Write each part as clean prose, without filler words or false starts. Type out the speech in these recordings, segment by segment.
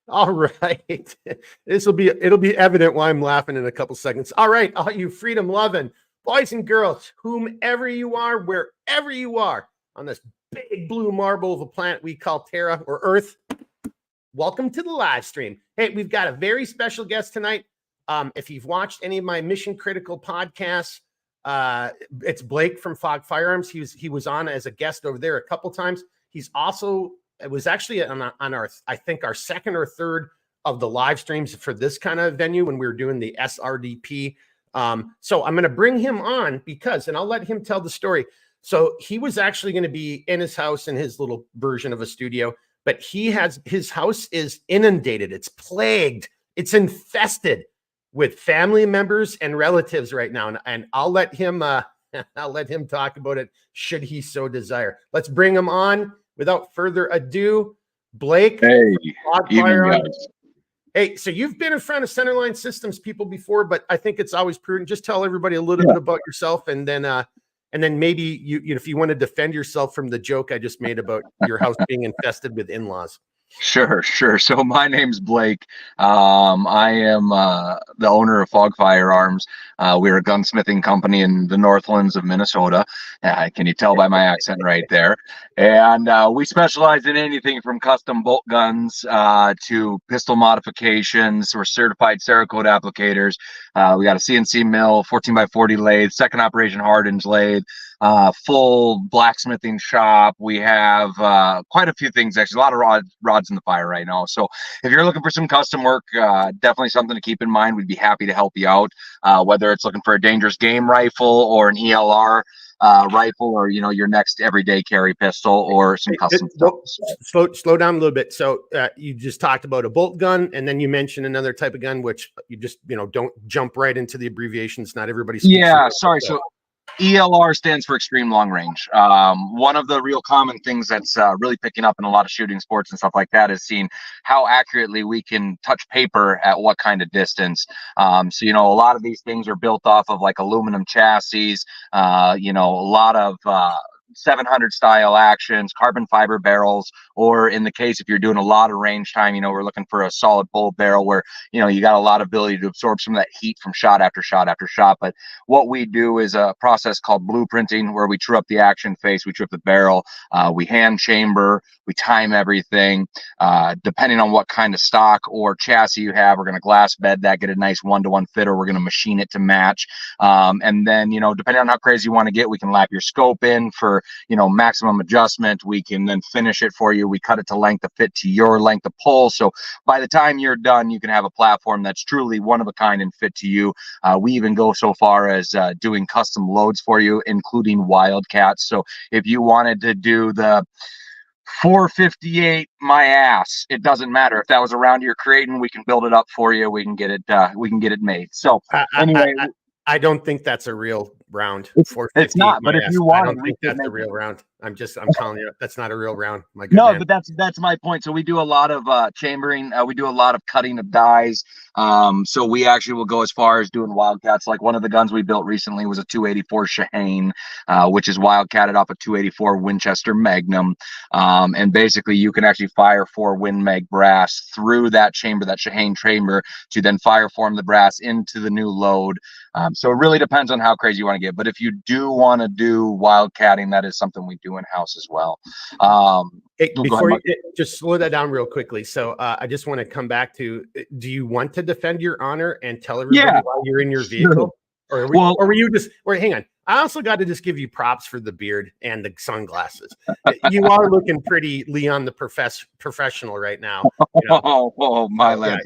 All right. It'll be evident why I'm laughing in a couple seconds. All right, all you freedom loving boys and girls, whomever you are, wherever you are on this big blue marble of a planet we call Terra or Earth, welcome to the live stream. Hey, we've got a very special guest tonight. If you've watched any of my Mission Critical podcasts, it's Blake from F.O.G Firearms. He was on as a guest over there a couple times. He's also, it was actually on our, I think our second or third of the live streams for this kind of venue when we were doing the SRDP. So I'm going to bring him on because, and I'll let him tell the story. So he was actually going to be in his house in his little version of a studio, but his house is inundated. It's plagued. It's infested with family members and relatives right now. And I'll let him talk about it should he so desire. Let's bring him on without further ado. Blake. Hey, evening, guys. Hey, so you've been in front of Centerline Systems people before, but I think it's always prudent. Just tell everybody a little bit about yourself, and then maybe you if you want to defend yourself from the joke I just made about your house being infested with in-laws. Sure. So my name's Blake. I am the owner of F.O.G Firearms. We're a gunsmithing company in the Northlands of Minnesota. Can you tell by my accent right there? And we specialize in anything from custom bolt guns to pistol modifications. We're certified Cerakote applicators. We got a CNC mill, 14x40 lathe, second operation hardened lathe. Full blacksmithing shop. We have quite a few things, actually, a lot of rods in the fire right now. So if you're looking for some custom work, definitely something to keep in mind. We'd be happy to help you out, whether it's looking for a dangerous game rifle or an ELR rifle, or your next everyday carry pistol, or some custom stuff. Slow down a little bit. So you just talked about a bolt gun, and then you mentioned another type of gun, which you just don't jump right into the abbreviations. Not everybody speaks sorry. So ELR stands for extreme long range. One of the real common things that's really picking up in a lot of shooting sports and stuff like that is seeing how accurately we can touch paper at what kind of distance. So, a lot of these things are built off of like aluminum chassis, a lot of 700 style actions, carbon fiber barrels, or in the case if you're doing a lot of range time, we're looking for a solid bullet barrel where you got a lot of ability to absorb some of that heat from shot after shot after shot. But what we do is a process called blueprinting, where we true up the action face, we true up the barrel, we hand chamber, we time everything. Depending on what kind of stock or chassis you have, we're going to glass bed that, get a nice 1-to-1 fit, or we're going to machine it to match. And then depending on how crazy you want to get, we can lap your scope in for maximum adjustment. We can then finish it for you. We cut it to length to fit to your length of pull. So by the time you're done, you can have a platform that's truly one of a kind and fit to you. We even go so far as doing custom loads for you, including Wildcats. So if you wanted to do the 458 my ass, it doesn't matter if that was around you're creating, we can build it up for you. We can get it made. So anyway, I don't think that's a real round. It's not, but if you want, I don't think that's a real round. I'm telling you, that's not a real round. My good man. But that's my point. So we do a lot of chambering. We do a lot of cutting of dies. So we actually will go as far as doing Wildcats. Like one of the guns we built recently was a 284 Shaheen, which is Wildcatted off a 284 Winchester Magnum. And basically you can actually fire 4 Win Mag brass through that chamber, that Shaheen chamber, to then fire form the brass into the new load. So it really depends on how crazy you want to get. But if you do want to do wildcatting, that is something we do in house as well. Before you just slow that down real quickly. So I just want to come back to, do you want to defend your honor and tell everybody why you're in your vehicle? Or were you just, or hang on. I also got to just give you props for the beard and the sunglasses. You are looking pretty Leon the professional right now. My lad.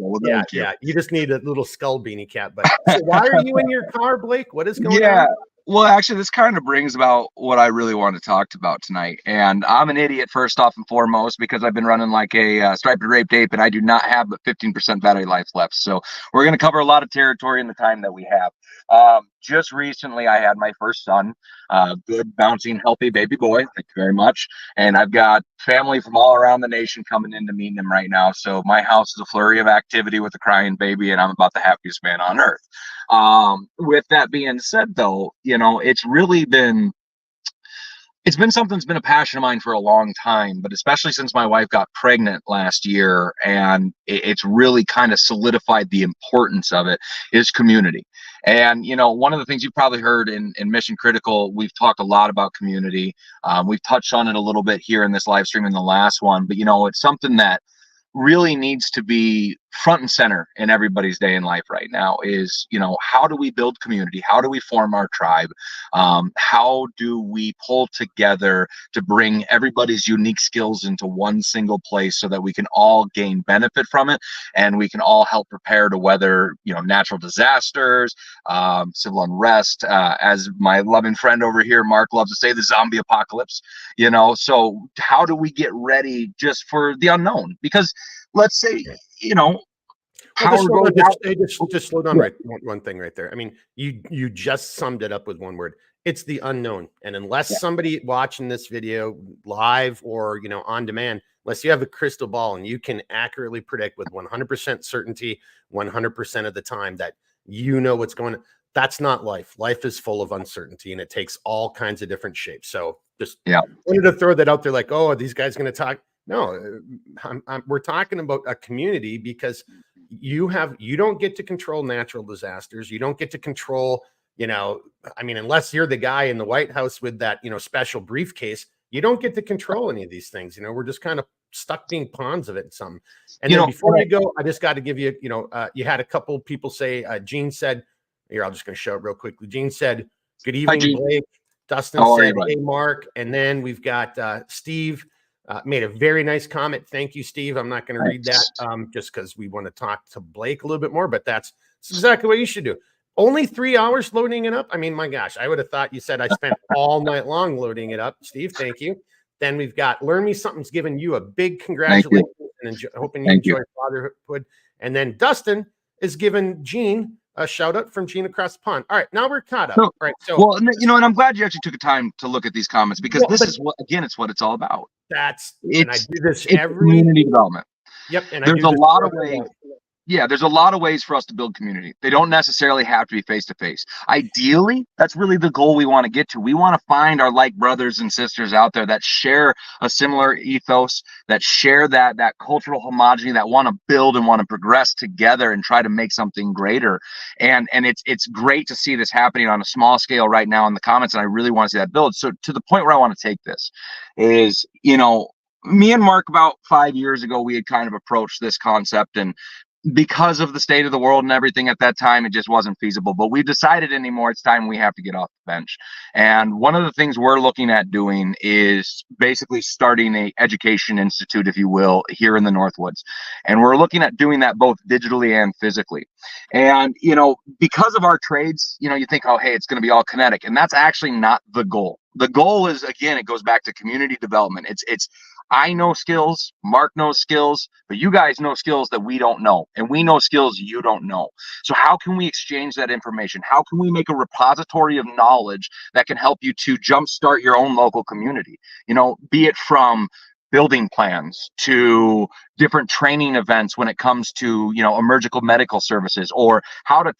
Yeah. You just need a little skull beanie cap. But so why are you in your car, Blake? What is going on? Well, actually, this kind of brings about what I really want to talk about tonight. And I'm an idiot, first off and foremost, because I've been running like a striped rape ape, and I do not have but 15% battery life left. So we're going to cover a lot of territory in the time that we have. Just recently, I had my first son, good, bouncing, healthy baby boy. Thank you very much. And I've got family from all around the nation coming in to meet him right now. So my house is a flurry of activity with a crying baby, and I'm about the happiest man on earth. With that being said, though, it's really been It's been something that's been a passion of mine for a long time, but especially since my wife got pregnant last year, and it's really kind of solidified the importance of it, is community. And, one of the things you've probably heard in Mission Critical, we've talked a lot about community. We've touched on it a little bit here in this live stream in the last one, but, it's something that really needs to be front and center in everybody's day in life right now is, how do we build community? How do we form our tribe? How do we pull together to bring everybody's unique skills into one single place so that we can all gain benefit from it, and we can all help prepare to weather, natural disasters, civil unrest, as my loving friend over here, Mark, loves to say, the zombie apocalypse. So how do we get ready just for the unknown? Because let's say, power goes out. Just slow down, right? One thing right there. I mean, you just summed it up with one word. It's the unknown. And unless somebody watching this video live or, on demand, unless you have a crystal ball and you can accurately predict with 100% certainty, 100% of the time that what's going on, that's not life. Life is full of uncertainty, and it takes all kinds of different shapes. So just wanted to throw that out there, like, oh, are these guys going to talk? No, we're talking about a community, because you don't get to control natural disasters. You don't get to control, unless you're the guy in the White House with that, special briefcase, you don't get to control any of these things. We're just kind of stuck being pawns of it and something. And then before you go, I just got to give you, you had a couple people say, Gene said, here, I'm just going to show it real quickly. Gene said, good evening, Blake. Dustin said, hey, Mark. And then we've got Steve. Made a very nice comment. Thank you, Steve. I'm not going to read that just because we want to talk to Blake a little bit more, but that's exactly what you should do. Only 3 hours loading it up. I mean, my gosh, I would have thought you said I spent all night long loading it up. Steve, thank you. Then we've got Learn Me Something's giving you a big congratulations and hoping you enjoy fatherhood. And then Dustin is giving Gene a shout out from Gene across the pond. All right, now we're caught up. Right. So, and I'm glad you actually took the time to look at these comments, because it's what it's all about. And I do this every community development. Yep. And there's a lot of ways. Yeah, there's a lot of ways for us to build community. They don't necessarily have to be face to face. Ideally, that's really the goal we want to get to. We want to find our like brothers and sisters out there that share a similar ethos, that share that cultural homogeny, that want to build and want to progress together and try to make something greater. And it's great to see this happening on a small scale right now in the comments, and I really want to see that build. So to the point where I want to take this is, me and Mark, about 5 years ago, we had kind of approached this concept, and because of the state of the world and everything at that time, it just wasn't feasible. But we've decided anymore, it's time we have to get off the bench. And one of the things we're looking at doing is basically starting a education institute, if you will, here in the Northwoods. And we're looking at doing that both digitally and physically. And, because of our trades, you think, oh, hey, it's going to be all kinetic. And that's actually not the goal. The goal is, again, it goes back to community development. It's I know skills, Mark knows skills, but you guys know skills that we don't know, and we know skills you don't know. So how can we exchange that information? How can we make a repository of knowledge that can help you to jumpstart your own local community? Be it from building plans to different training events when it comes to, emergency medical services, or how to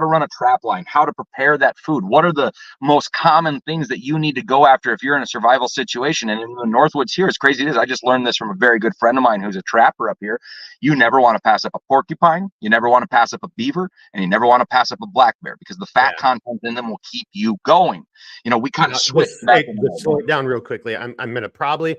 run a trap line, how to prepare that food. What are the most common things that you need to go after if you're in a survival situation? And in the Northwoods here, as crazy as it is, I just learned this from a very good friend of mine who's a trapper up here. You never want to pass up a porcupine, you never want to pass up a beaver, and you never want to pass up a black bear, because the fat content in them will keep you going. We kind of switch back. Slow it down real quickly. I'm going to probably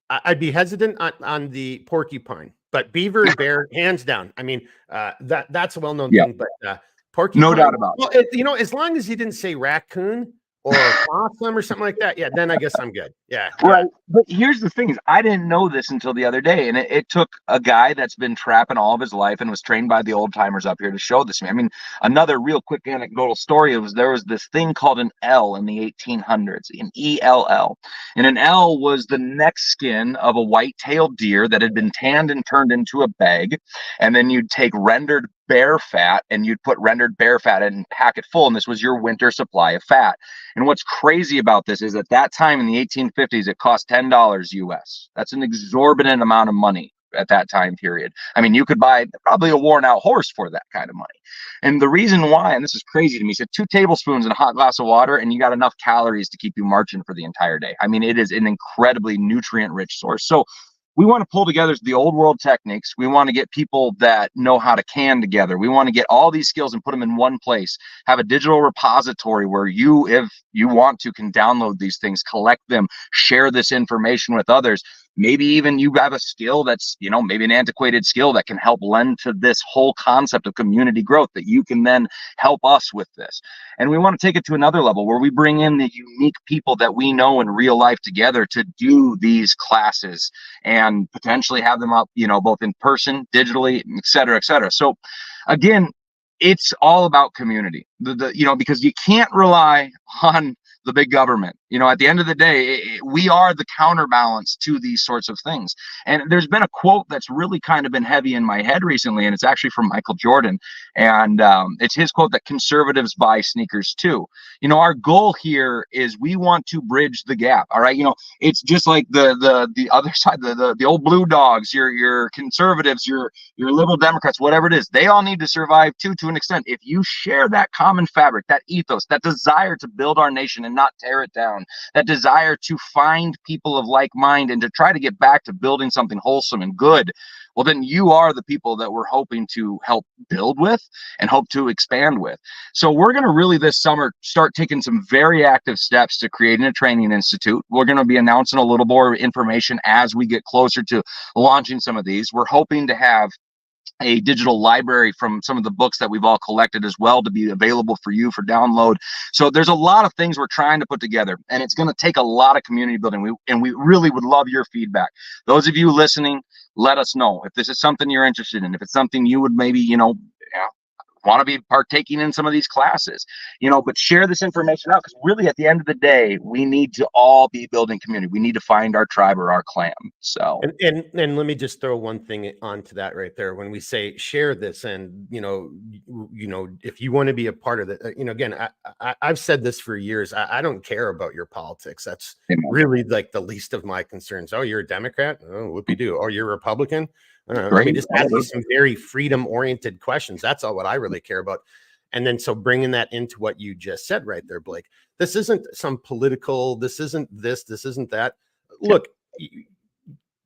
I'd be hesitant on the porcupine, but beaver and bear, hands down. I mean, that's a well-known thing, but porcupine, no doubt about it. Well, as long as you didn't say raccoon or possum or something like that, then I guess I'm good. Yeah. Right. But here's the thing is, I didn't know this until the other day. And it took a guy that's been trapping all of his life and was trained by the old timers up here to show this to me. I mean, another real quick anecdotal story was there was this thing called an L in the 1800s, an ELL. And an L was the neck skin of a white-tailed deer that had been tanned and turned into a bag. And then you'd take rendered bear fat and you'd put rendered bear fat in and pack it full. And this was your winter supply of fat. And what's crazy about this is at that time in the 1850s, it cost $10 US. That's an exorbitant amount of money at that time period. I mean, you could buy probably a worn out horse for that kind of money. And the reason why, and this is crazy to me, said 2 tablespoons in a hot glass of water and you got enough calories to keep you marching for the entire day. I mean, it is an incredibly nutrient rich source. So we want to pull together the old world techniques. We want to get people that know how to can together. We want to get all these skills and put them in one place, have a digital repository where you, if you want to, can download these things, collect them, share this information with others. Maybe even you have a skill that's, you know, maybe an antiquated skill that can help lend to this whole concept of community growth, that you can then help us with this. And we want to take it to another level where we bring in the unique people that we know in real life together to do these classes and potentially have them up, you know, both in person, digitally, et cetera, et cetera. So again, it's all about community, you know, because you can't rely on the big government. You know, at the end of the day, we are the counterbalance to these sorts of things. And there's been a quote that's really kind of been heavy in my head recently, and it's actually from Michael Jordan. And it's his quote that conservatives buy sneakers too. You know, our goal here is we want to bridge the gap. All right. You know, it's just like the other side, the old blue dogs, your conservatives, your liberal Democrats, whatever it is, they all need to survive too, to an extent. If you share that common fabric, that ethos, that desire to build our nation and not tear it down, that desire to find people of like mind and to try to get back to building something wholesome and good, well, then you are the people that we're hoping to help build with and hope to expand with. So we're going to really this summer start taking some very active steps to creating a training institute. We're going to be announcing a little more information as we get closer to launching some of these. We're hoping to have a digital library from some of the books that we've all collected as well to be available for you for download. So there's a lot of things we're trying to put together, and it's going to take a lot of community building. We really would love your feedback. Those of you listening, let us know if this is something you're interested in, if it's something you would maybe, you know, want to be partaking in some of these classes, you know, but share this information out, because really at the end of the day, we need to all be building community. We need to find our tribe or our clan. So and let me just throw one thing onto that right there. When we say share this, and you know, if you want to be a part of it, you know, again, I've said this for years. I don't care about your politics. That's really like the least of my concerns. Oh, you're a Democrat? Oh, whoopie-doo. Oh, you're a Republican? I don't know. Let me just ask you some very freedom-oriented questions. That's all what I really care about. And then so bringing that into what you just said right there, Blake, this isn't some political, this isn't this isn't that. Look,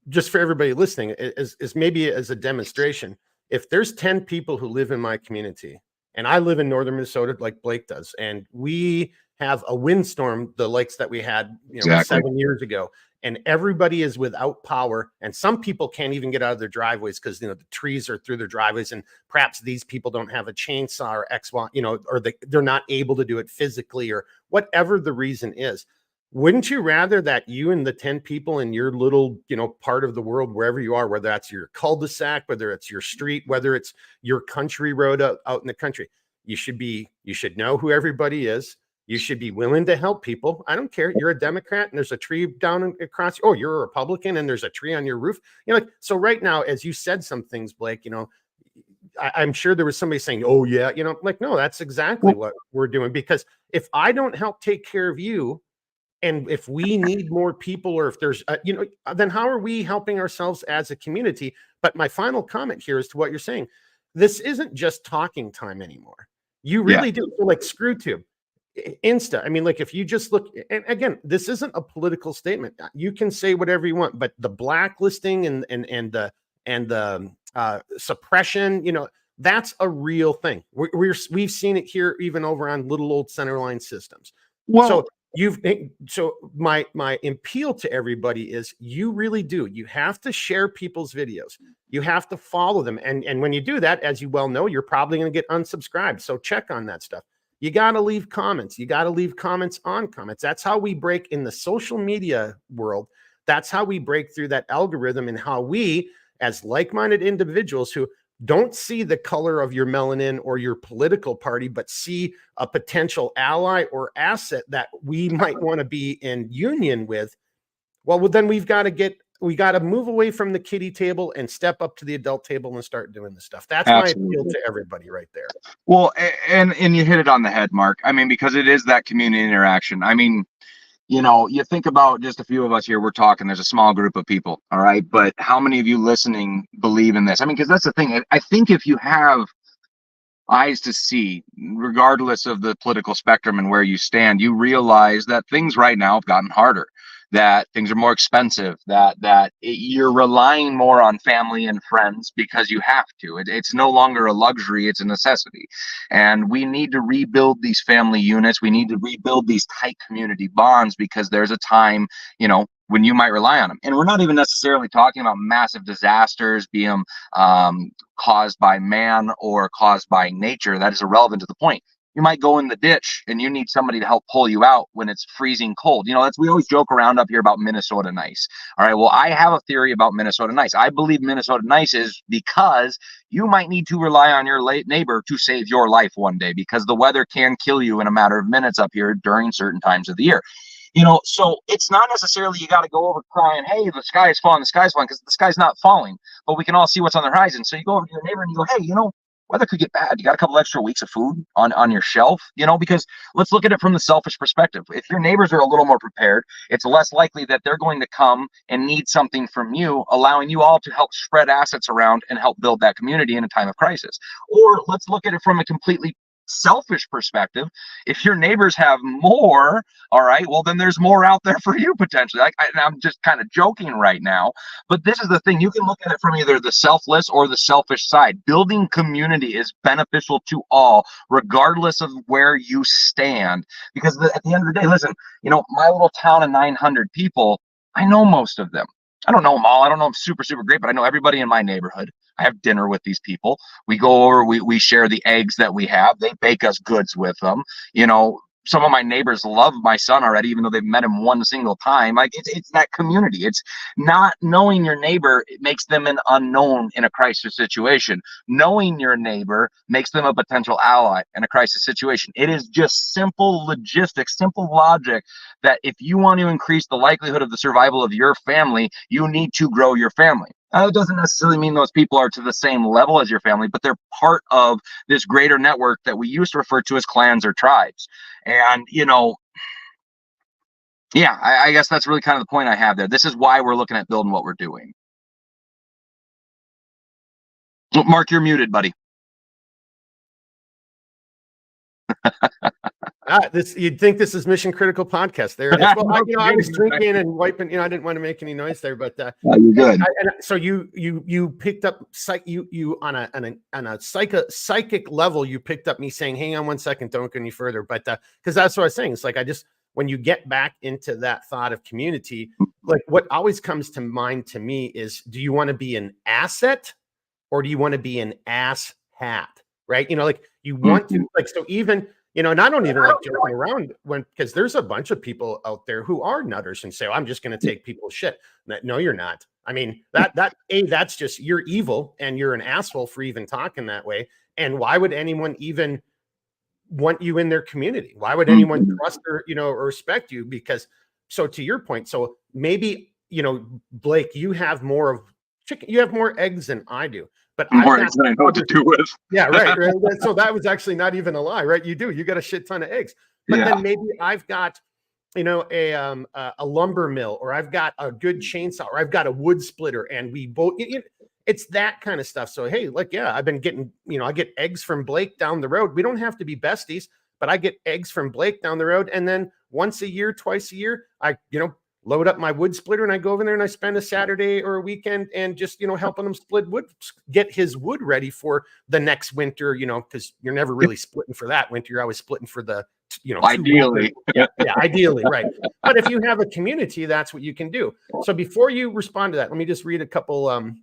just for everybody listening, is maybe as a demonstration, if there's 10 people who live in my community, and I live in northern Minnesota like Blake does, and we have a windstorm the likes that we had, you know, 7 years ago, and everybody is without power, and some people can't even get out of their driveways because, you know, the trees are through their driveways, and perhaps these people don't have a chainsaw or you know, or they're not able to do it physically, or whatever the reason is. Wouldn't you rather that you and the 10 people in your little, you know, part of the world, wherever you are, whether that's your cul-de-sac, whether it's your street, whether it's your country road out in the country, you should know who everybody is. You should be willing to help people. I don't care. You're a Democrat and there's a tree down across. Oh, you're a Republican and there's a tree on your roof. You know, like, so right now, as you said some things, Blake, you know, I'm sure there was somebody saying, oh yeah, you know, like, no, that's exactly what we're doing. Because if I don't help take care of you, and if we need more people, or if there's, you know, then how are we helping ourselves as a community? But my final comment here is to what you're saying. This isn't just talking time anymore. You really do. Like ScrewTube, Insta. I mean, like if you just look, and again, this isn't a political statement. You can say whatever you want, but the blacklisting and the suppression, you know, that's a real thing. We've seen it here, even over on little old centerline systems. Well, so my appeal to everybody is you really do. You have to share people's videos. You have to follow them. And when you do that, as you well know, you're probably going to get unsubscribed. So check on that stuff. You got to leave comments. You got to leave comments on comments. That's how we break in the social media world. That's how we break through that algorithm, and how we, as like-minded individuals who don't see the color of your melanin or your political party, but see a potential ally or asset that we might want to be in union with, well, then we got to move away from the kiddie table and step up to the adult table and start doing this stuff. That's my appeal to everybody right there. Well, and you hit it on the head, Mark. I mean, because it is that community interaction. I mean, you know, you think about just a few of us here, we're talking, there's a small group of people, all right? But how many of you listening believe in this? I mean, because that's the thing. I think if you have eyes to see, regardless of the political spectrum and where you stand, you realize that things right now have gotten harder, that things are more expensive, you're relying more on family and friends because you have to. It's no longer a luxury, it's a necessity. And we need to rebuild these family units. We need to rebuild these tight community bonds, because there's a time, you know, when you might rely on them. And we're not even necessarily talking about massive disasters, be them caused by man or caused by nature. That is irrelevant to the point. You might go in the ditch and you need somebody to help pull you out when it's freezing cold. You know, we always joke around up here about Minnesota nice. All right, well, I have a theory about Minnesota nice. I believe Minnesota nice is because you might need to rely on your late neighbor to save your life one day, because the weather can kill you in a matter of minutes up here during certain times of the year. You know, so it's not necessarily you got to go over crying, hey, the sky is falling, because the sky's not falling, but we can all see what's on the horizon. So you go over to your neighbor and you go, hey, you know, weather could get bad. You got a couple extra weeks of food on your shelf, you know, because let's look at it from the selfish perspective. If your neighbors are a little more prepared, it's less likely that they're going to come and need something from you, allowing you all to help spread assets around and help build that community in a time of crisis. Or let's look at it from a completely selfish perspective. If your neighbors have more, all right, well, then there's more out there for you potentially. I'm just kind of joking right now, but this is the thing. You can look at it from either the selfless or the selfish side. Building community is beneficial to all, regardless of where you stand, because at the end of the day, listen, you know, my little town of 900 people, I know most of them. I don't know them all. I don't know them super, super great, but I know everybody in my neighborhood. I have dinner with these people. We go over, we share the eggs that we have. They bake us goods with them. You know, some of my neighbors love my son already, even though they've met him one single time. Like it's that community. It's not knowing your neighbor, it makes them an unknown in a crisis situation. Knowing your neighbor makes them a potential ally in a crisis situation. It is just simple logistics, simple logic, that if you want to increase the likelihood of the survival of your family, you need to grow your family. It doesn't necessarily mean those people are to the same level as your family, but they're part of this greater network that we used to refer to as clans or tribes. And, you know, yeah, I guess that's really kind of the point I have there. This is why we're looking at building what we're doing. Mark, you're muted, buddy. You'd think this is Mission Critical Podcast. There it is. Well, I was drinking and wiping. You know, I didn't want to make any noise there, but you're good. So you picked up you on a psychic level. You picked up me saying, "Hang on one second, don't go any further." But because that's what I was saying. It's like when you get back into that thought of community, like what always comes to mind to me is, do you want to be an asset or do you want to be an ass hat? Right? You know, like you want to like so even. You know, and I don't even like joking around because there's a bunch of people out there who are nutters and say, I'm just going to take people's shit. No, you're not. I mean, that's just, you're evil and you're an asshole for even talking that way. And why would anyone even want you in their community? Why would anyone trust or, you know, or respect you? Because so to your point, so maybe, you know, Blake, you have more of chicken, you have more eggs than I do. But more eggs than I know what to do with. Yeah, right. So that was actually not even a lie, right? You got a shit ton of eggs. But then maybe I've got, you know, a lumber mill, or I've got a good chainsaw, or I've got a wood splitter, and we both. It's that kind of stuff. So hey, like I've been getting, you know, I get eggs from Blake down the road. We don't have to be besties, but I get eggs from Blake down the road, and then once a year, twice a year, I, you know, load up my wood splitter and I go over there and I spend a Saturday or a weekend and just, you know, helping him split wood, get his wood ready for the next winter, you know, because you're never really splitting for that winter. You're always splitting for the, you know, ideally. Yeah, ideally. Right. But if you have a community, that's what you can do. So before you respond to that, let me just read a couple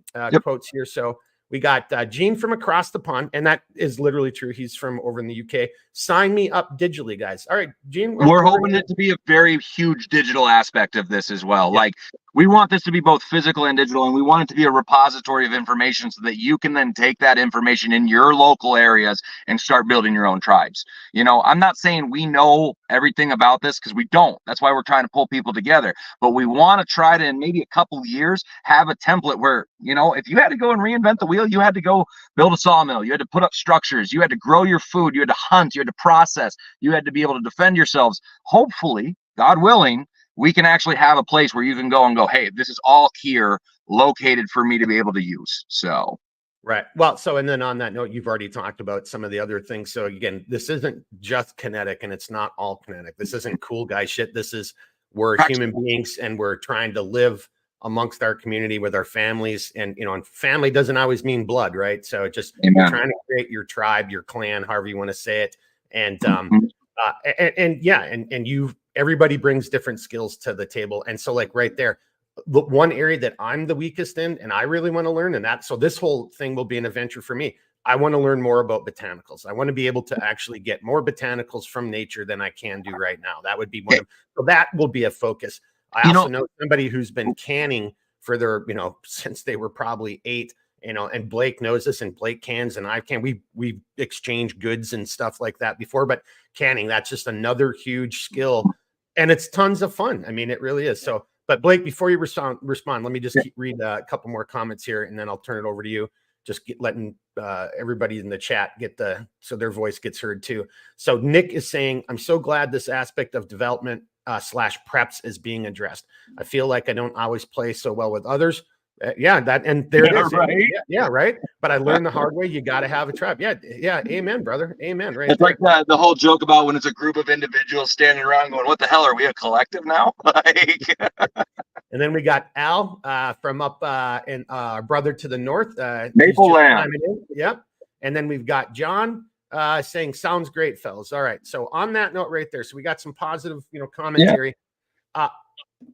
quotes here. So we got Gene from across the pond, and that is literally true. He's from over in the UK. Sign me up digitally, guys. All right, Gene. We're hoping it to be a very huge digital aspect of this as well. Yeah. Like, we want this to be both physical and digital, and we want it to be a repository of information so that you can then take that information in your local areas and start building your own tribes. You know, I'm not saying we know everything about this, because we don't. That's why we're trying to pull people together. But we want to try to, in maybe a couple of years, have a template where, you know, if you had to go and reinvent the wheel, you had to go build a sawmill, you had to put up structures, you had to grow your food, you had to hunt, you had to process, you had to be able to defend yourselves. Hopefully, God willing, we can actually have a place where you can go and go, hey, this is all here located for me to be able to use. So right. Well, so, and then on that note, you've already talked about some of the other things. So again, this isn't just kinetic, and it's not all kinetic. This isn't cool guy shit. This is, we're human beings, and we're trying to live amongst our community with our families. And, and family doesn't always mean blood, right? So just, you're trying to create your tribe, your clan, however you want to say it. And, everybody brings different skills to the table. And so, like, right there, the one area that I'm the weakest in, and I really want to learn, so this whole thing will be an adventure for me. I want to learn more about botanicals. I want to be able to actually get more botanicals from nature than I can do right now. That would be one of, so that will be a focus. I also know somebody who's been canning for their, since they were probably 8, and Blake knows this, and Blake cans, and I can, we exchange goods and stuff like that before, but canning, that's just another huge skill, and it's tons of fun. I mean, it really is. So, but Blake, before you respond, let me just read a couple more comments here, and then I'll turn it over to you. Just letting everybody in the chat get so their voice gets heard too. So Nick is saying, I'm so glad this aspect of development / preps is being addressed. I feel like I don't always play so well with others. And there it is. Right? Yeah, right. But I learned the hard way. You got to have a tribe. Yeah. Amen, brother. Amen. Right. It's like the whole joke about when it's a group of individuals standing around going, "What the hell, are we a collective now?" And then we got Al from up in our brother to the north, Maple Land. Yep. And then we've got John saying, "Sounds great, fellas." All right. So on that note, right there, so we got some positive, commentary.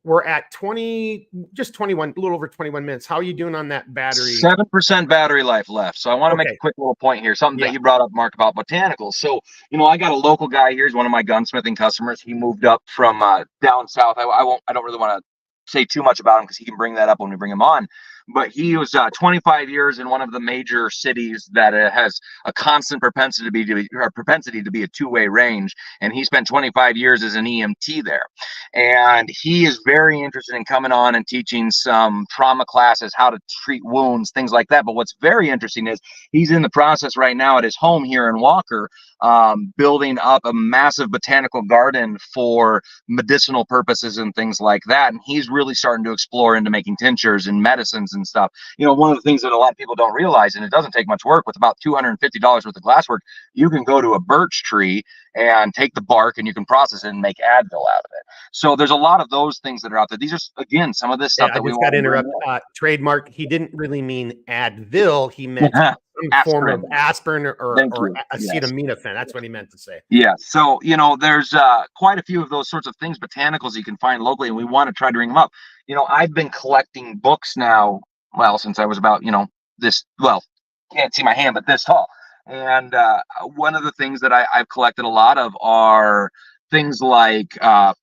We're at 21, a little over 21 minutes. How are you doing on that battery? 7% battery life left. So I want to make a quick little point here. Something that you brought up, Mark, about botanicals. So, I got a local guy here. He's one of my gunsmithing customers. He moved up from down south. I don't really want to say too much about him because he can bring that up when we bring him on. But he was 25 years in one of the major cities that has a constant propensity to be a two-way range, and he spent 25 years as an EMT there. And he is very interested in coming on and teaching some trauma classes, how to treat wounds, things like that. But what's very interesting is he's in the process right now at his home here in Walker, building up a massive botanical garden for medicinal purposes and things like that. And he's really starting to explore into making tinctures and medicines and stuff. One of the things that a lot of people don't realize, and it doesn't take much work, with about $250 worth of glasswork, you can go to a birch tree and take the bark and you can process it and make Advil out of it. So there's a lot of those things that are out there. These are, again, some of this stuff that we got to interrupt. Trademark. He didn't really mean Advil. He meant some form of aspirin or acetaminophen. That's what he meant to say. Yeah. So, there's quite a few of those sorts of things, botanicals you can find locally, and we want to try to bring them up. I've been collecting books now, since I was about, can't see my hand, but this tall. And one of the things that I've collected a lot of are things like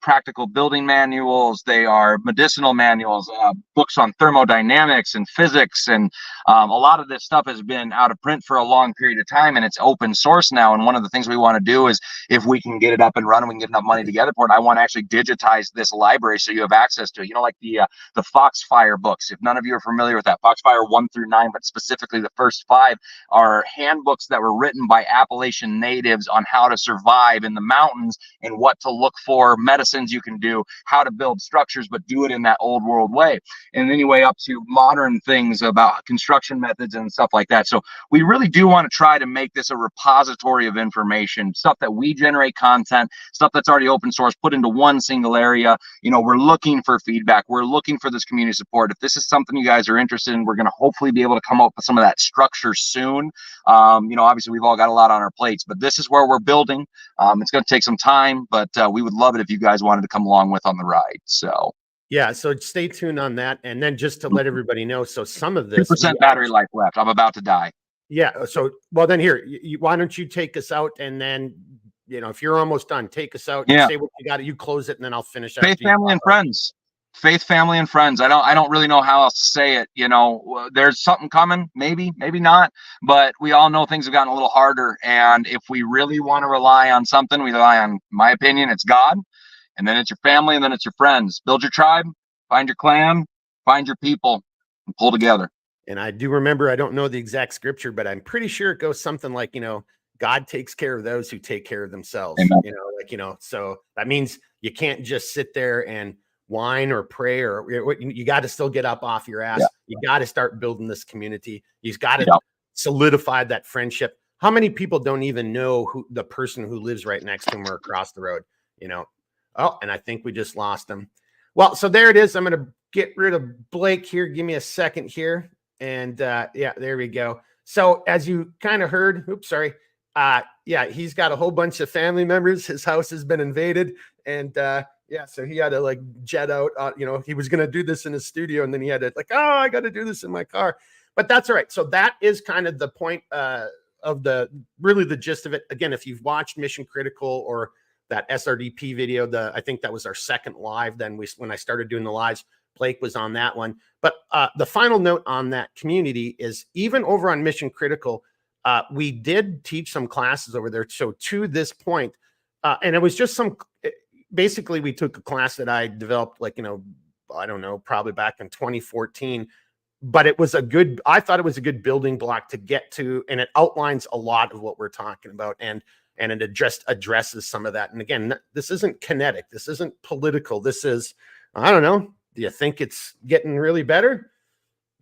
practical building manuals. They are medicinal manuals, books on thermodynamics and physics. And a lot of this stuff has been out of print for a long period of time, and it's open source now. And one of the things we want to do is, if we can get it up and running, we can get enough money together for it, I want to actually digitize this library so you have access to it. Like the Foxfire books. If none of you are familiar with that, Foxfire 1 through 9, but specifically the first 5 are handbooks that were written by Appalachian natives on how to survive in the mountains and what to look for, medicines you can do, how to build structures, but do it in that old world way. And anyway, up to modern things about construction methods and stuff like that. So we really do want to try to make this a repository of information, stuff that we generate content, stuff that's already open source, put into one single area. We're looking for feedback. We're looking for this community support. If this is something you guys are interested in, we're going to hopefully be able to come up with some of that structure soon. Obviously we've all got a lot on our plates, but this is where we're building. It's going to take some time, but we would love it if you guys wanted to come along with on the ride. So so stay tuned on that. And then just to let everybody know, so some of this 2% battery life left. I'm about to die. Yeah. So, well, then here, why don't you take us out, and then, if you're almost done, take us out. You say what you got. You close it, and then I'll finish. Faith, family, and friends. Faith, family, and friends. I don't really know how else to say it. There's something coming, maybe not, but we all know things have gotten a little harder. And if we really want to rely on something, we rely on, in my opinion, it's God, and then it's your family, and then it's your friends. Build your tribe, find your clan, find your people, and pull together. And I do remember, I don't know the exact scripture, but I'm pretty sure it goes something like, God takes care of those who take care of themselves. Amen. So that means you can't just sit there and whine or pray, or you got to still get up off your ass. You got to start building this community. You've got to solidify that friendship. How many people don't even know who the person who lives right next to them or across the road, you know? Oh, and I think we just lost them. Well, so there it is. I'm going to get rid of Blake here. Give me a second here. And yeah, there we go. So as you kind of heard, oops, sorry. Yeah, he's got a whole bunch of family members. His house has been invaded. And yeah, so he had to like jet out. You know, he was going to do this in his studio, and then he had to like, oh, I got to do this in my car. But that's all right. So that is kind of the point of really the gist of it. Again, if you've watched Mission Critical or that SRDP video, I think that was our second live. Then when I started doing the lives, Blake was on that one. But the final note on that community is even over on Mission Critical, we did teach some classes over there. So to this point, and it was just basically we took a class that I developed, like, you know, I don't know, probably back in 2014, but I thought it was a good building block to get to. And it outlines a lot of what we're talking about. And it just addresses some of that. And again, this isn't kinetic. This isn't political. This is, I don't know. Do you think it's getting really better?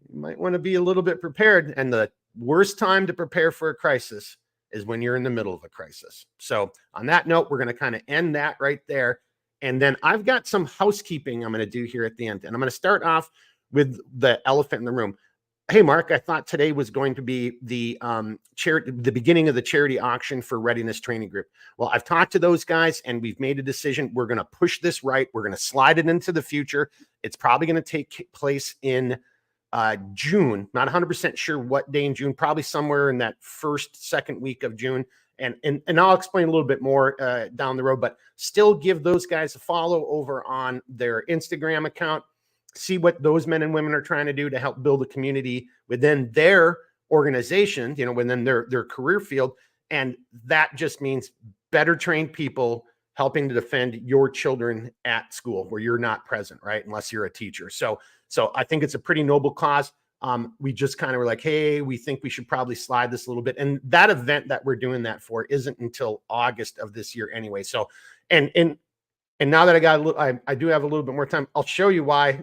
You might want to be a little bit prepared. And the worst time to prepare for a crisis is when you're in the middle of a crisis. So on that note, we're going to kind of end that right there. And then I've got some housekeeping I'm going to do here at the end. And I'm going to start off with the elephant in the room. Hey, Mark, I thought today was going to be the beginning of the charity auction for Readiness Training Group. Well, I've talked to those guys and we've made a decision. We're going to push this right. We're going to slide it into the future. It's probably going to take place in June. Not 100% sure what day in June, probably somewhere in that second week of June. And I'll explain a little bit more down the road, but still give those guys a follow over on their Instagram account. See what those men and women are trying to do to help build a community within their organization, you know, within their career field. And that just means better trained people helping to defend your children at school where you're not present, right? Unless you're a teacher. So I think it's a pretty noble cause. We just kind of were like, hey, we think we should probably slide this a little bit. And that event that we're doing that for isn't until August of this year anyway. So, and now that I do have a little bit more time, I'll show you why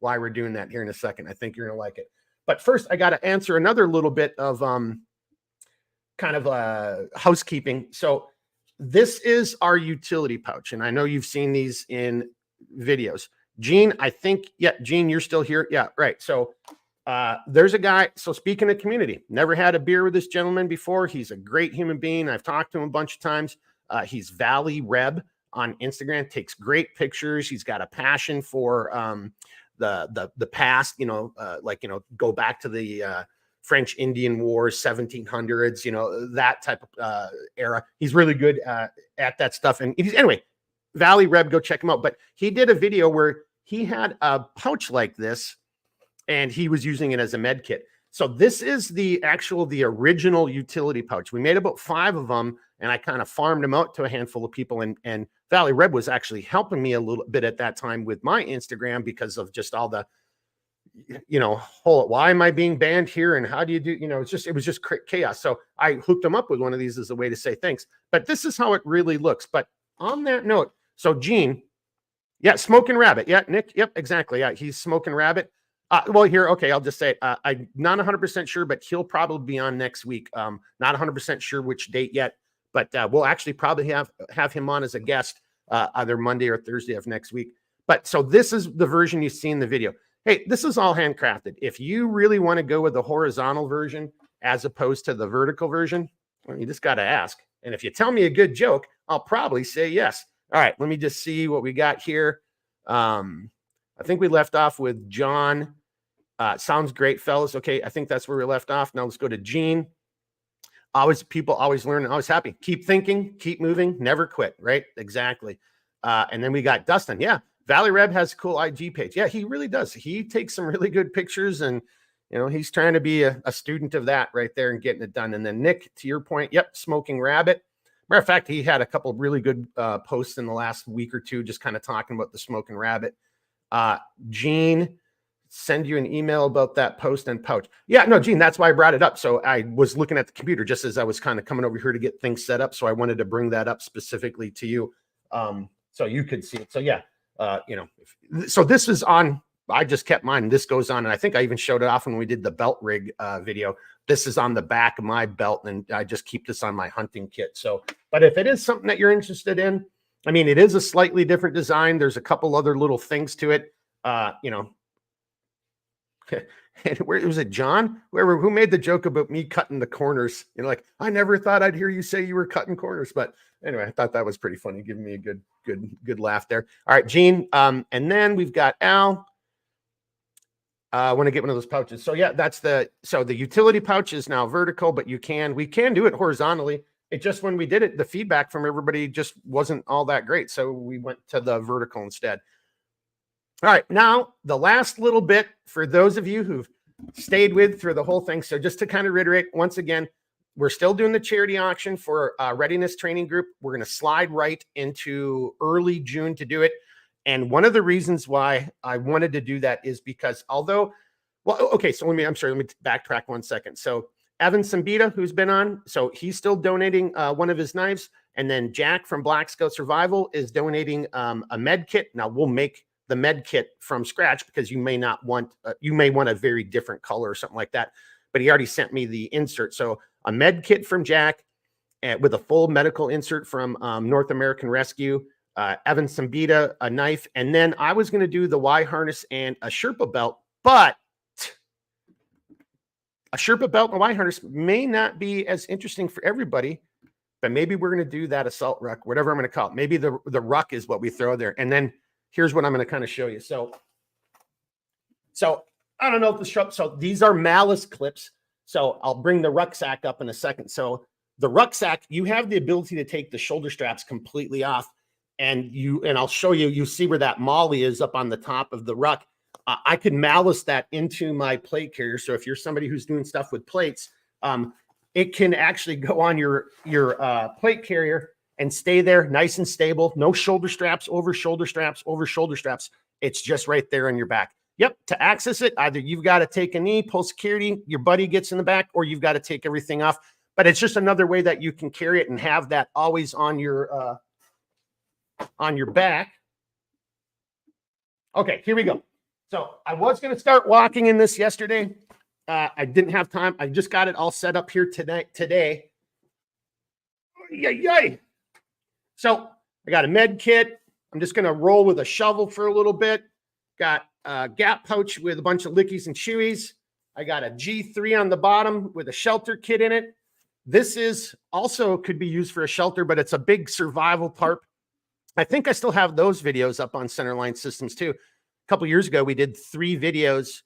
we're doing that here in a second. I think you're gonna like it. But first, I got to answer another little bit of kind of housekeeping. So this is our utility pouch, and I know you've seen these in videos. Gene, I think, yeah, Gene, you're still here. Yeah, right. So there's a guy. So speaking of community, never had a beer with this gentleman before. He's a great human being. I've talked to him a bunch of times. He's Valley Reb on Instagram, takes great pictures. He's got a passion for the past, you know, like, you know, go back to the French Indian Wars, 1700s, you know, that type of era. He's really good at that stuff. And anyway, Valley Reb, go check him out. But he did a video where he had a pouch like this and he was using it as a med kit. So this is the original utility pouch. We made about 5 of them, and I kind of farmed them out to a handful of people. And Valley Reb was actually helping me a little bit at that time with my Instagram because of just all the, you know, why am I being banned here? And how do you do, you know, it was just chaos. So I hooked them up with one of these as a way to say thanks. But this is how it really looks. But on that note, so Gene, yeah, Smoking Rabbit. Yeah, Nick. Yep, exactly. Yeah, he's Smoking Rabbit. Well, here, okay, I'll just say it. I'm not 100% sure, but he'll probably be on next week. Not 100% sure which date yet, but we'll actually probably have him on as a guest either Monday or Thursday of next week. But so this is the version you see in the video. Hey, this is all handcrafted. If you really want to go with the horizontal version as opposed to the vertical version, well, you just got to ask. And if you tell me a good joke, I'll probably say yes. All right, let me just see what we got here. I think we left off with John. Sounds great, fellas. Okay, I think that's where we left off. Now let's go to Gene. People always learn, always happy. Keep thinking, keep moving, never quit, right? Exactly. And then we got Dustin. Yeah, Valley Reb has a cool IG page. Yeah, he really does. He takes some really good pictures, and you know, he's trying to be a student of that right there and getting it done. And then Nick, to your point, yep, Smoking Rabbit. Matter of fact, he had a couple of really good posts in the last week or two, just kind of talking about the Smoking Rabbit. Gene, send you an email about that post and pouch. Yeah, no, Gene, that's why I brought it up. So I was looking at the computer just as I was kind of coming over here to get things set up. So I wanted to bring that up specifically to you, so you could see it. So yeah, So this is on, I just kept mine. This goes on, and I think I even showed it off when we did the belt rig video. This is on the back of my belt, and I just keep this on my hunting kit. So, but if it is something that you're interested in, I mean, it is a slightly different design. There's a couple other little things to it. And where was it, John? Who made the joke about me cutting the corners? Like, I never thought I'd hear you say you were cutting corners. But anyway, I thought that was pretty funny, giving me a good laugh there. All right, Gene. And then we've got Al. I want to get one of those pouches. So yeah, the utility pouch is now vertical, but we can do it horizontally. It just, when we did it, the feedback from everybody just wasn't all that great. So we went to the vertical instead. All right, now the last little bit for those of you who've stayed with through the whole thing. So just to kind of reiterate once again, we're still doing the charity auction for Readiness Training Group. We're going to slide right into early June to do it. And one of the reasons why I wanted to do that is because let me backtrack 1 second. So Evan Sambita, who's been on, so he's still donating one of his knives. And then Jack from Black Scout Survival is donating a med kit. Now we'll make the med kit from scratch because you may want a very different color or something like that. But he already sent me the insert. So a med kit from Jack with a full medical insert from North American Rescue, Evan Sambita, a knife. And then I was going to do the Y harness and a Sherpa belt, but a Sherpa belt and a Y harness may not be as interesting for everybody, but maybe we're going to do that assault ruck, whatever I'm going to call it. Maybe the ruck is what we throw there. And then here's what I'm going to kind of show you. So I don't know if so these are malice clips. So I'll bring the rucksack up in a second. So the rucksack, you have the ability to take the shoulder straps completely off, and I'll show you, you see where that molly is up on the top of the ruck. I could malice that into my plate carrier. So if you're somebody who's doing stuff with plates, it can actually go on your plate carrier and stay there nice and stable. No shoulder straps, over shoulder straps, over shoulder straps. It's just right there on your back. Yep. To access it, either you've got to take a knee, pull security, your buddy gets in the back, or you've got to take everything off. But it's just another way that you can carry it and have that always on your back. Okay, here we go. So I was going to start walking in this yesterday. I didn't have time. I just got it all set up here today. Yay. So I got a med kit. I'm just going to roll with a shovel for a little bit. Got a gap pouch with a bunch of lickies and chewies. I got a G3 on the bottom with a shelter kit in it. This is also could be used for a shelter, but it's a big survival tarp. I think I still have those videos up on Centerline Systems too. A couple years ago, we did 3 videos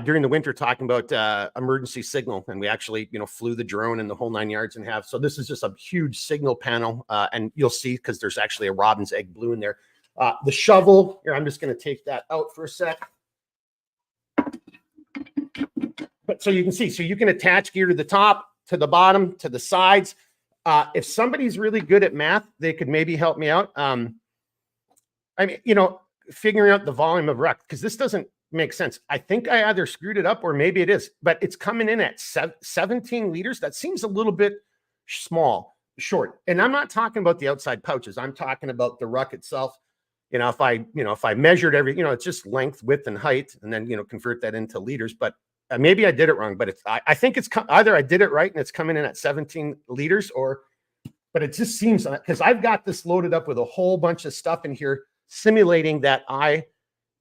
during the winter talking about emergency signal, and we actually, flew the drone and the whole 9 yards and have. So this is just a huge signal panel, and you'll see because there's actually a robin's egg blue in there. The shovel here, I'm just going to take that out for a sec. But so you can see, so you can attach gear to the top, to the bottom, to the sides. If somebody's really good at math, they could maybe help me out. Figuring out the volume of ruck, because this doesn't make sense. I think I either screwed it up or maybe it is, but it's coming in at 17 liters. That seems a little bit short. And I'm not talking about the outside pouches. I'm talking about the ruck itself. If I measured it's just length, width, and height, and then, convert that into liters, but maybe I did it wrong, but I think it's either I did it right and it's coming in at 17 liters but it just seems, because I've got this loaded up with a whole bunch of stuff in here simulating that I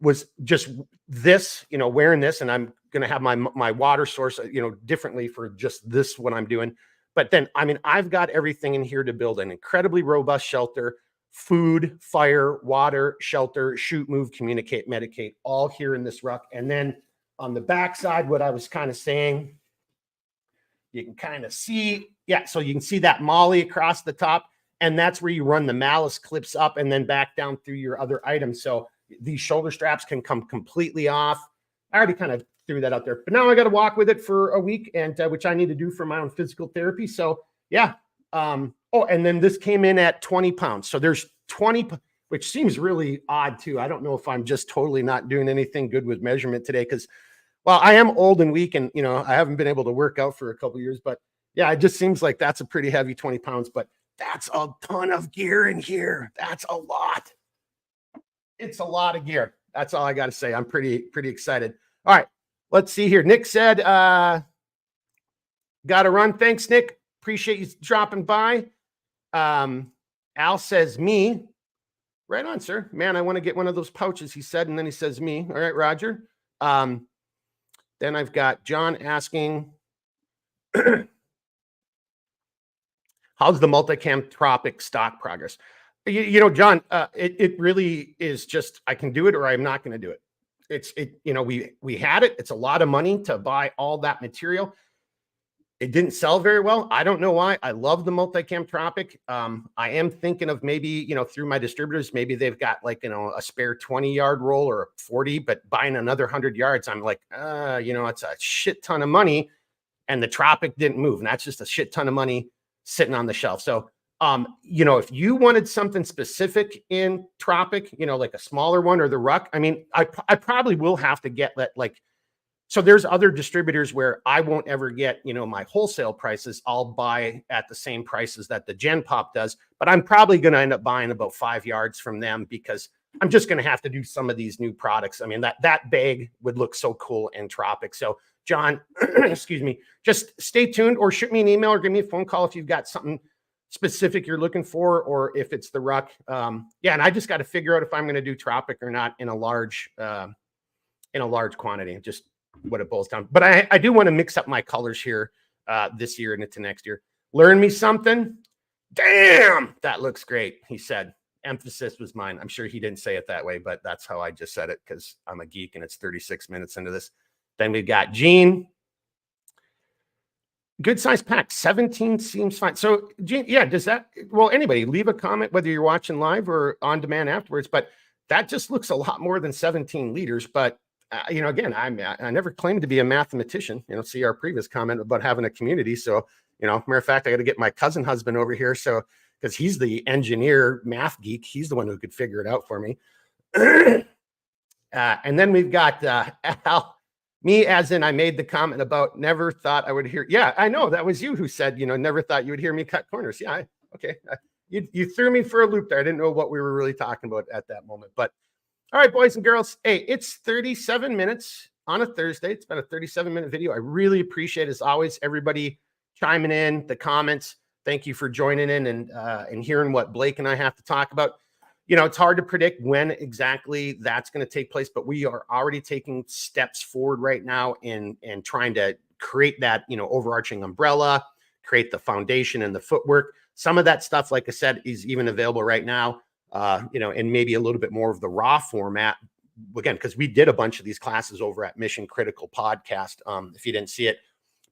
was just this, wearing this, and I'm going to have my water source, differently for just this, what I'm doing. But then, I've got everything in here to build an incredibly robust shelter, food, fire, water, shelter, shoot, move, communicate, medicate, all here in this ruck. And then on the backside, what I was kind of saying, you can kind of see, so you can see that molly across the top, and that's where you run the malice clips up and then back down through your other items. So these shoulder straps can come completely off. I already kind of threw that out there, but now I got to walk with it for a week, and which I need to do for my own physical therapy. So yeah. And then this came in at 20 pounds. So there's 20, which seems really odd too. I don't know if I'm just totally not doing anything good with measurement today, because I am old and weak, and I haven't been able to work out for a couple of years, but yeah, it just seems like that's a pretty heavy 20 pounds, but that's a ton of gear in here. That's a lot. it's a lot of gear. That's all I got to say. I'm pretty excited. All right, let's see here. Nick said, got to run. Thanks, Nick. Appreciate you dropping by. Al says me. Right on, sir. Man, I want to get one of those pouches, he said, and then he says me. All right, Roger. Then I've got John asking, how's the multicam Tropic stock progress? You know, John, it really is just, I can do it or I'm not going to do it. You know, we had it. It's a lot of money to buy all that material. It didn't sell very well. I don't know why. I love the multicam Tropic. I am thinking of maybe, you know, through my distributors, maybe they've got like, you know, a spare 20-yard roll or 40, but buying another 100 yards, I'm like, you know, it's a shit ton of money. And the Tropic didn't move. And that's just a shit ton of money sitting on the shelf. So, you know, if you wanted something specific in Tropic, you know, like a smaller one or the Ruck, I mean, I probably will have to get that, like, so there's other distributors where I won't ever get, you know, my wholesale prices. I'll buy at the same prices that the Gen Pop does, but I'm probably going to end up buying about 5 yards from them because I'm just going to have to do some of these new products. I mean, that bag would look so cool in Tropic. So John, excuse me, just stay tuned or shoot me an email or give me a phone call if you've got something specific you're looking for, or if it's the Ruck. Yeah. And I just got to figure out if I'm going to do Tropic or not in a large quantity. Just what it boils down. But I do want to mix up my colors here this year and into next year. Learn me something. Damn, that looks great, he said. Emphasis was mine. I'm sure he didn't say it that way, but that's how I just said it because I'm a geek and it's 36 minutes into this. Then we've got Gene. Good size pack. 17 seems fine. So Gene, yeah, does that, well, anybody leave a comment whether you're watching live or on demand afterwards, but that just looks a lot more than 17 liters. But you know, again, I never claimed to be a mathematician. You know, see our previous comment about having a community. So, you know, matter of fact, I got to get my cousin husband over here. So, because he's the engineer math geek, he's the one who could figure it out for me. And then we've got Al, me, as in I made the comment about never thought I would hear. Yeah, I know that was you who said, you know, never thought you would hear me cut corners. Yeah, okay. You threw me for a loop there. I didn't know what we were really talking about at that moment, but. All right, boys and girls. Hey, it's 37 minutes on a Thursday. It's been a 37-minute video. I really appreciate, as always, everybody chiming in, the comments. Thank you for joining in and hearing what Blake and I have to talk about. You know, it's hard to predict when exactly that's going to take place, but we are already taking steps forward right now in trying to create that, you know, overarching umbrella, create the foundation and the footwork. Some of that stuff, like I said, is even available right now. You know, and maybe a little bit more of the raw format again, because we did a bunch of these classes over at Mission Critical Podcast. If you didn't see it,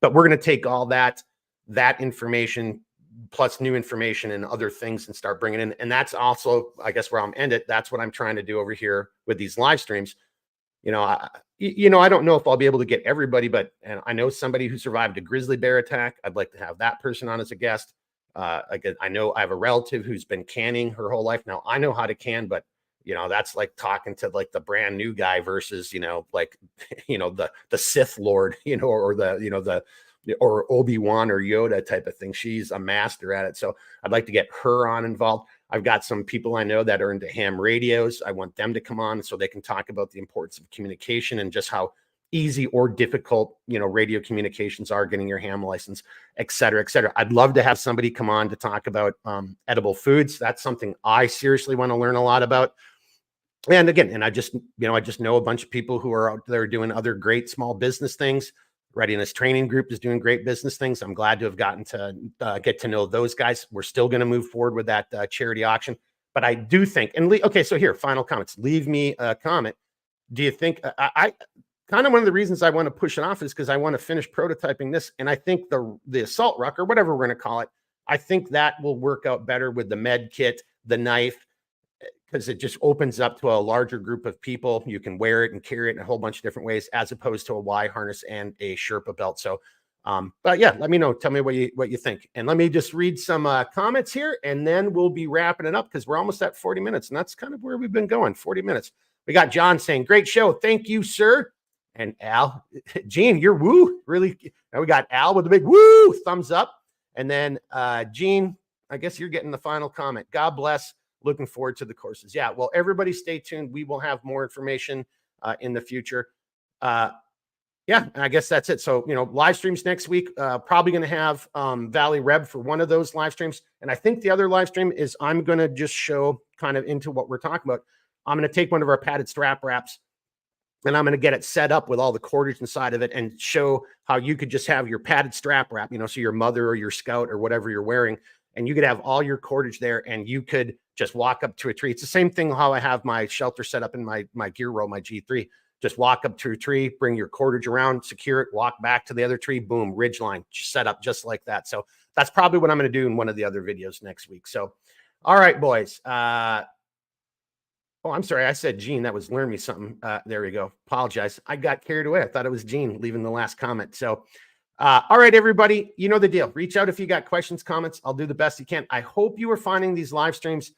but we're going to take all that information plus new information and other things and start bringing in. And that's also, I guess, where I'm ended. That's what I'm trying to do over here with these live streams. You know, I don't know if I'll be able to get everybody, but and I know somebody who survived a grizzly bear attack. I'd like to have that person on as a guest. I know I have a relative who's been canning her whole life. Now I know how to can, but you know, that's like talking to like the brand new guy versus, you know, like, you know, the Sith Lord, you know, or the, you know, or Obi-Wan or Yoda type of thing. She's a master at it. So I'd like to get her on involved. I've got some people I know that are into ham radios. I want them to come on so they can talk about the importance of communication and just how easy or difficult, you know, radio communications are, getting your ham license, et cetera, et cetera. I'd love to have somebody come on to talk about edible foods. That's something I seriously want to learn a lot about. And again, and I just know a bunch of people who are out there doing other great small business things. Readiness Training Group is doing great business things. I'm glad to have gotten to get to know those guys. We're still going to move forward with that charity auction. But I do think, and okay, so here, final comments. Leave me a comment. Do you think, I kind of one of the reasons I want to push it off is because I want to finish prototyping this. And I think the assault ruck, or whatever we're going to call it, I think that will work out better with the med kit, the knife, because it just opens up to a larger group of people. You can wear it and carry it in a whole bunch of different ways, as opposed to a Y harness and a Sherpa belt. So, but yeah, let me know. Tell me what you think. And let me just read some comments here, and then we'll be wrapping it up because we're almost at 40 minutes. And that's kind of where we've been going, 40 minutes. We got John saying, great show. Thank you, sir. And Al, Gene, you're woo. Really. Now we got Al with a big woo, thumbs up. And then Gene, I guess you're getting the final comment. God bless. looking forward to the courses. Yeah, well, everybody stay tuned. We will have more information in the future. Yeah, I guess that's it. So, live streams next week. Probably going to have Valley Reb for one of those live streams. And I think the other live stream is I'm going to just show kind of into what we're talking about. I'm going to take one of our padded strap wraps and I'm going to get it set up with all the cordage inside of it and show how you could just have your padded strap wrap, so your mother or your scout or whatever you're wearing, and you could have all your cordage there and you could just walk up to a tree. It's the same thing how I have my shelter set up in my gear row, my G3. Just walk up to a tree, bring your cordage around, secure it, walk back to the other tree, boom, ridge line set up just like that. So that's probably what I'm going to do in one of the other videos next week. So, all right, boys. Oh, I'm sorry. I said Gene. That was learn me something. There we go. Apologize. I got carried away. I thought it was Gene leaving the last comment. So, all right, everybody, you know the deal. Reach out if you got questions, comments. I'll do the best you can. I hope you are finding these live streams,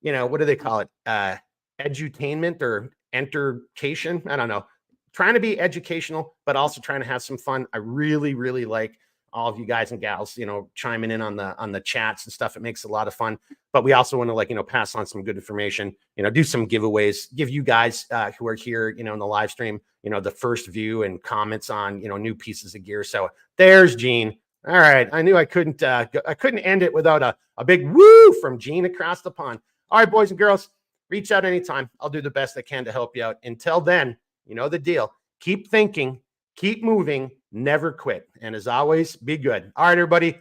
what do they call it? Edutainment or entercation. I don't know. Trying to be educational, but also trying to have some fun. I really, really like all of you guys and gals, chiming in on the chats and stuff. It makes a lot of fun. But we also want to pass on some good information, do some giveaways, give you guys who are here, in the live stream, the first view and comments on, new pieces of gear. So there's Gene. All right. I knew I couldn't end it without a big woo from Gene across the pond. All right, boys and girls, reach out anytime. I'll do the best I can to help you out. Until then, you know the deal. Keep thinking, keep moving, never quit. And as always, be good. All right, everybody.